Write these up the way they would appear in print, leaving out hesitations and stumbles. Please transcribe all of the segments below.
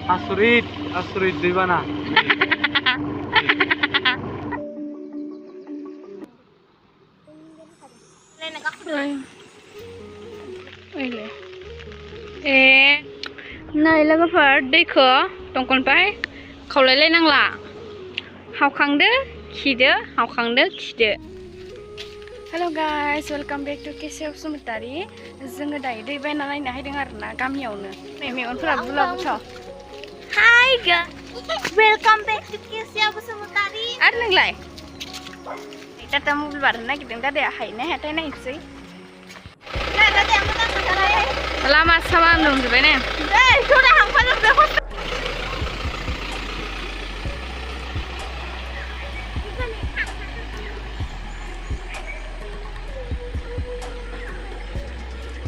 आसुरित आसुरित दैबाना नै लोगोफोर दैखौ दंखलनिफ्राय खावलायलायनांला हावखांदो खिदो हावखांदो खिदो। हेल' गाइस वेलकाम बेक टु केसे बसुमतारी। जोङो दायो दै बायना नायनो हायदों आरोना गामियावनो। नै मेगनफोरा बुला बुथाव। हाय वेलकाम बेक टु केसे बसुमतारी। आरो नोंलाय टाटा मबाइल बारनो नागिरदों दादाया हायोना हायाथाय नायनोसै। लामा सामा लोमजोब्बाय ने।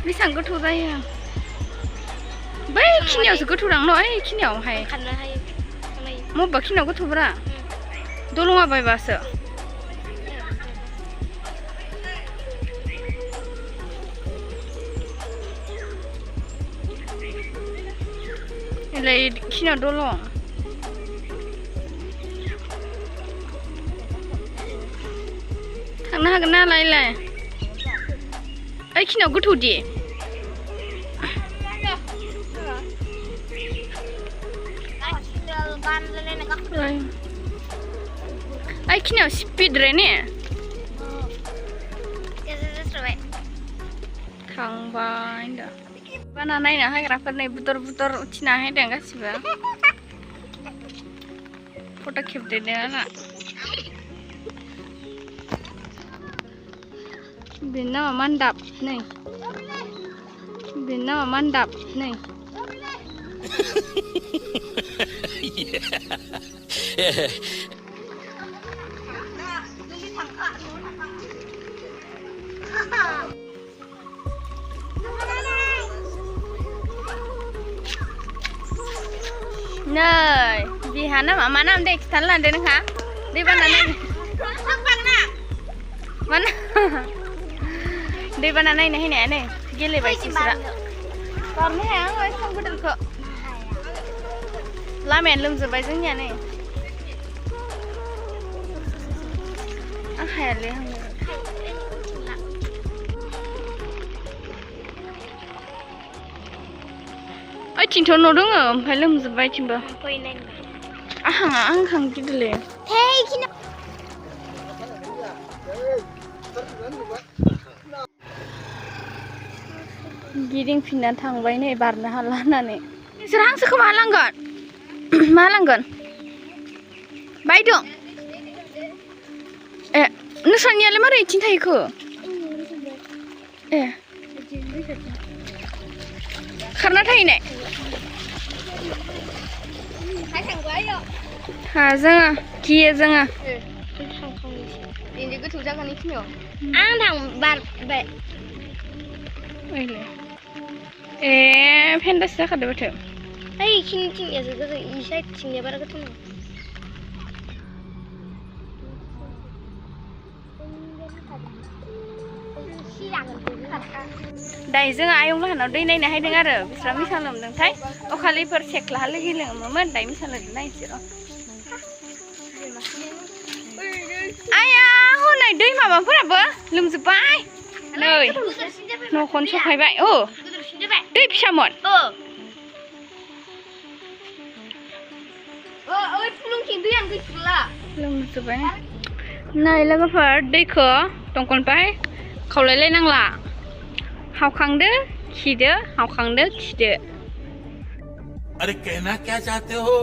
बेसेबां गोथौ जायो बै खिनियावसो गोथौ दां न' ओइ खिनियावहाय मबेबा खिनियाव गोथौब्रा दलङा बायबासो। एलाय खिनियाव दलं थांनो हागोन नालाय ओइ खिनियाव गोथौ दे। ओइ खिनियाव स्पिड रे ने थांबाय दा बाना नायनो हाग्राफोर नै बुदर बुदर उथिना हायदों गासिबो फट' खेबदेरदों आंना। बेनि नामा मान्दाब नै बेनि नामा मान्दाब नै नै बिहा नामा मा नाम दे खिथानो लादो नोंहा दैबाना नायनो मानो दैबाना नायनो हैनाया नै गेलेबायसो बिसोरा बारनो हाया आङो एसां गोदोरखौ लामायानो लोमजोब्बाय जोंनिया नै आं हायालै आङो ओइथिंथ' न' दङ ओमफ्राय लोमजोब्बाय इथिंबो आं गिदिरलै गिदिंफिनना थांबाय नै बारनो हाला होननानै। नोंसोर हांसोखौ मा लांगोन मा लांगोन बायदों ए नोंस्रानियालाय मारै इथिं थाहैखो ए खारना थाहैनाय हा जोङो गियो जोङो इनि गोथौ जागोन इखिनियाव आं बारबाय ए फेन्दासो जाखादो माथो ओइ इखिनिथिंनियासो गोजौ इ साइडथिंनिया बारा गोथौ नङा। दायो जोङो आयं लाहानाव दै नायनो हायदों आरो बिस्रा मिसा लोमदोंथाय अखालिफोर सेख्ला लोगि लोमोमोन दायो मिसा लोमदों नायनोसै र' आया हनै दै माबाफोराबो लोमजोब्बाय नै न'खौनो सफायबाय औ दै फिसामोन लोमजोब्बाय नै लोगोफोर दैखौ दंखलनिफ्राय खावलायलायनांला हावखांदो खिदो हावखांदो खिदो। अरे कहना क्या चाहते हो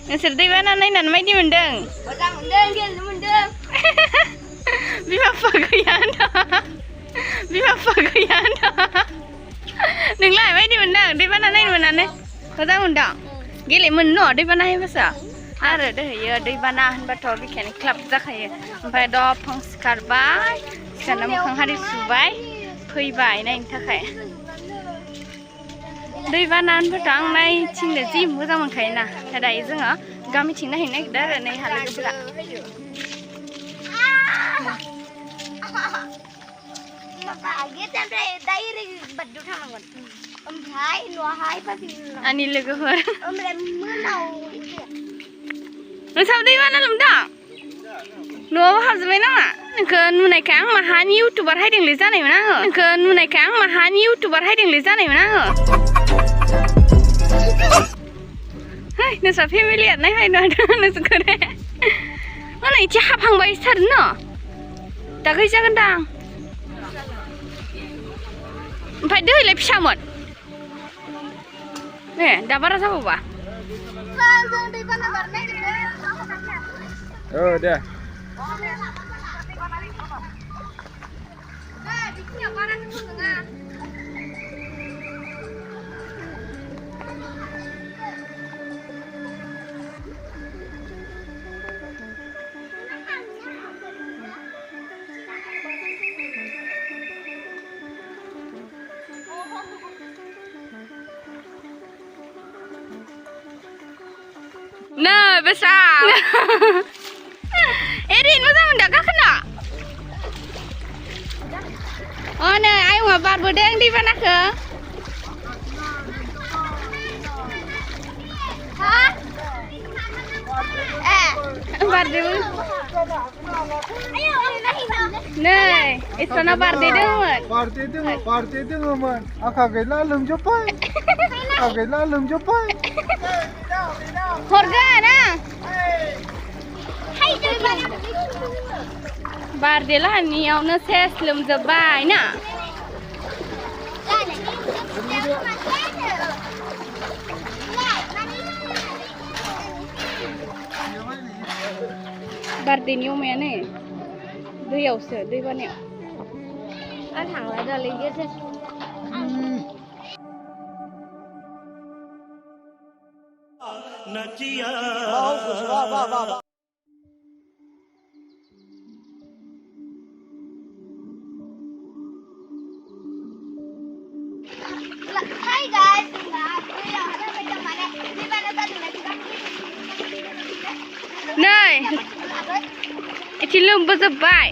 नोंसोर दैबाना नायनानै मायदि मोनदों मोजां मोनदों गेलेनो मोनदों बिमा बिफा गैया होनदा बिमा बिफा गैया होनदा नोंलाय मायदि मोनदों दैबाना नायनो मोननानै मोजां मोनदों गेलेनो मोनो न' दैबाना हायोबासो आरो दोहैयो दैबाना होनबाथ' बिखायानो क्लाब जाखायो ओमफ्राय दफां सिखारबाय सिखारना मोखां हारि सुबाय फैबाय नायनो थाखाय दैबाना होनबाथ' आं नायथिंनो जि मोजां मोनखायोना दायो जोङो गामिथिं नायहैनो नागिरदों आरो नै हालोगोफोरा डाइरेक्ट बायदियाव थांनांगोन ओमफ्राय न'आवहाय फैफिनो Ani लोगोफोर ओमफ्राय मोनाव नोंसाबो दैबाना लोमदों न'आव हाबजोबबाय नामा नोंखौ नुनायखाय आं माहानि इउटुबार हायदोंलै जानायमोन आङो नोंखौ नुनायखाय आं माहानि इउटुबार हायदोंलै जानायमोन आङो है नोंस्रा फेमिलिया नायफाय नोंसोरखौ रे माने इदि हाबहांबाय थारो न दा गै जागोनदां ओमफ्राय दैलाय फिसामोन ए दा बारा जाबावबा जों दैबाना बारनाय दे Nah, besar. Erin, masa mendak kena? Oh, nah, ayo ngabar bodeng di mana ke? Hah? Barde. Ayo, Nah, itu na barde dong. Party dong man. Akagela lumjopai. Akagela lumjopai. Horga na. Hai दैबाना Barde lah niyaw na ses lumjabay na. Barde niyaw mày này. दैयाव सो दैबानायाव. Ăn thẳng lại giờ lấy kia xem. Hi guys, bây giờ ở đây trong này đi bên đây từ này Này, ithi lumjabay.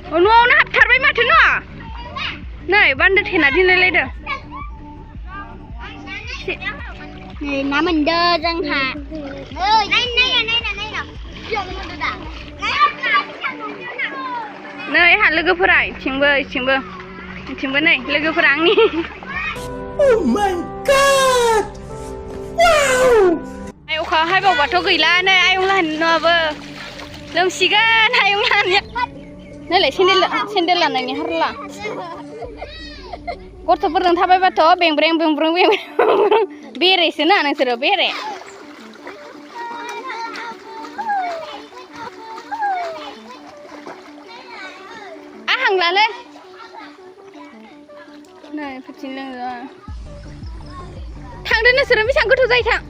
Nuaव ना हाबथारबाय माथो न' नै बान्दो थेना दोनलायलायदो ना mình đơ răng hà ơi này नै आंहा लोगोफोरा इथिंबो नै लोगोफोरा आंनि Oh my God! Wow! आइ अखा हायबावबाथ' गैला नै आयंलाहानि न'आबो लोमसिगोन आयंलाहानिया नैलाय सेन्देल लानायनि हारला गथ'फोरजों थाबायबाथ' बेंब्रें बेरेसो ना नोंसोरो बेरे आहांलालै नै फैथिन लोङो थांदो नोंसोरो बेसेबां गोथौ जायो थां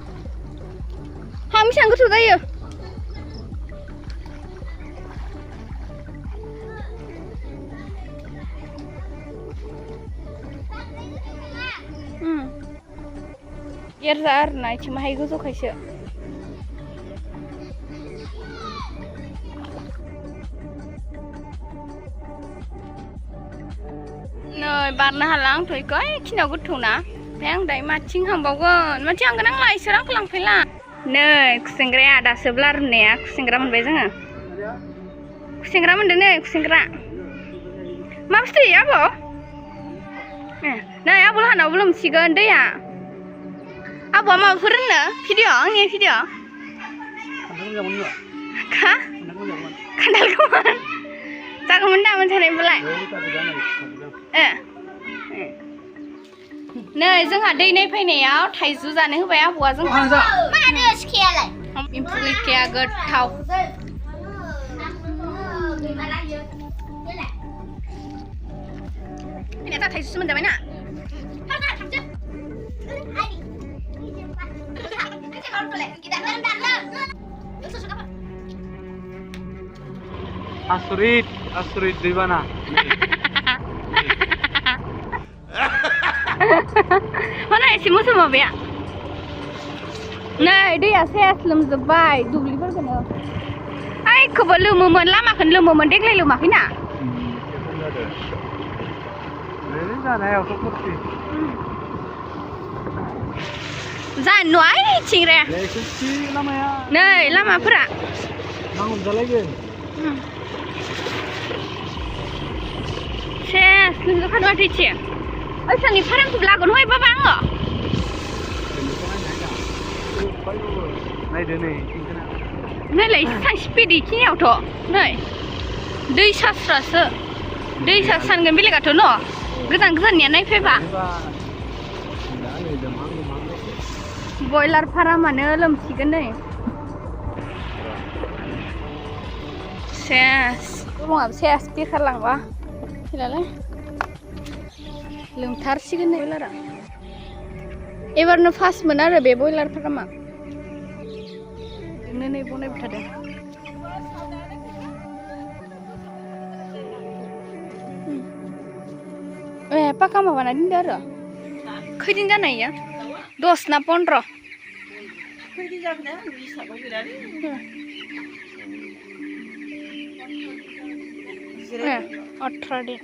हां बेसेबां गोथौ जायो एरजा आरोना इथिं माहाय गोजौखायसो नै बारनो हाला आंथ' इखौ खिनियाव गोथौना ओमफ्राय आं दायो माथिं हांबावगोन माथिं हांगोन आंलाय इसोर आंखौ लांफैला नै खुसेंग्राया दासो ब्लारनाया खुसेंग्रा मोनबाय जोङो खुसेंग्रा मोनदों नै खुसेंग्रा मा बुस्थु आब' नै आब' लाहानावबो लोमसिगोन दैया आब'आ माबाफोर होनो भिडिअ आंनि भिडिअ खा खान्थालखौमोन जागौमोन दा मोनसानायबालाय नै जोंहा दै नायफैनायाव थाइजौ जानो होबाय आब'आ जोंहा मानो सिखायालाय एम्फौ लिखाया गोथाव दा थाइजौसो मोनजाबाय ना Asurit दैबाना mana isi musuh mabe ya nah dia sehat loमजोबबाय दुब्लिफोरखौनो ai खौबो लोमोमोन लामाखौनो लोमोमोन देग्लाय लोमाखैना जानायावथ' फुरथि जानो नुवाय थिंग्राया एसे थि लामाया नै लामाफोरा मा हमजालायगोन सेस नोंखौ खानवा थैथिं ओइ सांनि फारामखौ लागोन हय बाबा आङो नायदो नै नैलाय सां स्पिड इखिनियावथ' नै दै सास्रासो दै सानगोन बेलेगाथ' न' गोजान गोजाननिया नायफैबा बयलार फारामानो लोमसिगोन नै सेस गरमाबो सेस बेखारलांबा फैलालाय लोमथारसिगोन नै बयलारा एबारनो फार्स्टमोन आरो बे बयलार फारामा जोंनो नै बनायबाय थादों ए पाका माबाना दोनदो आरो खैदिन जानाय इयो 10 ना 15 खैदिन जाखो दा हिसाबाव गैलालै 18 दिन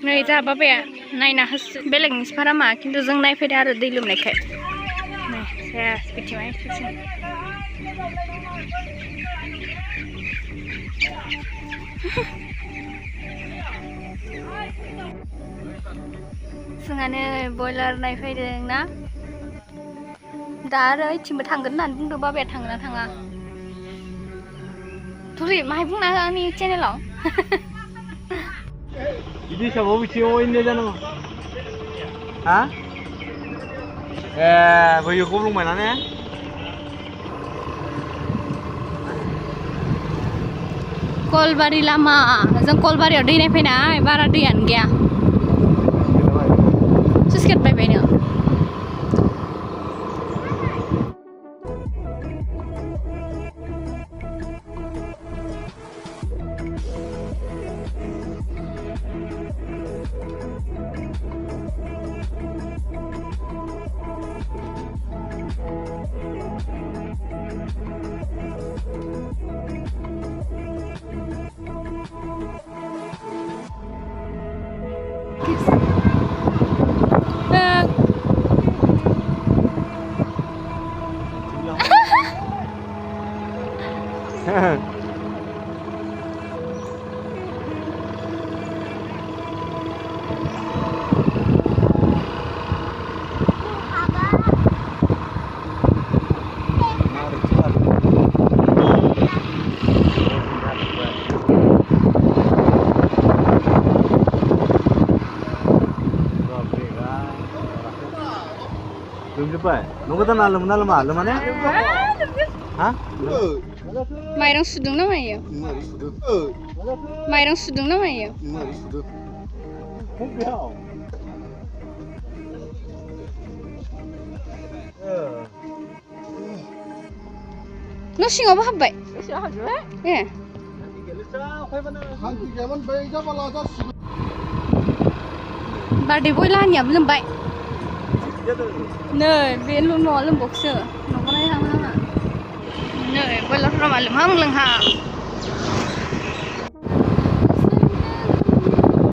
नै जा बाबाया नायना होसो बेलेगनि फारामा खिन्थु जों नायफैदों आरो दै लोमनायखाय नै सेस बिथिंहाय फैसिगोन जोंहानो बयलार नायफैदों ना दा आरो ओइथिंबो थांगोन होननानै बुंदों बाबाया थांगोन ना थाङा थुरि माहाय बुंना हो आंनि चेनेलाव बिदि हिसाबाव बिथिङाव इन्नो जानांगौ हा ए बैयो गब्लंबायना ने कलबारि लामा जों कलबारियाव दै नायफैनाय बारा दैयानो गैया सुइसगेट बायबायनो लोमजोब्बाय नंगौ ना लोमा लोमाने हा माइरं सुदों ना मायो माइरं सुदों ना मायो न' सिङावबो हाबबाय ए बारदै बयलानियाबो लोमबाय नै बे न'आ लोमबावसो न'खौ नायहां हाङा नै बयलारफोरा मा लोमहां लोंहां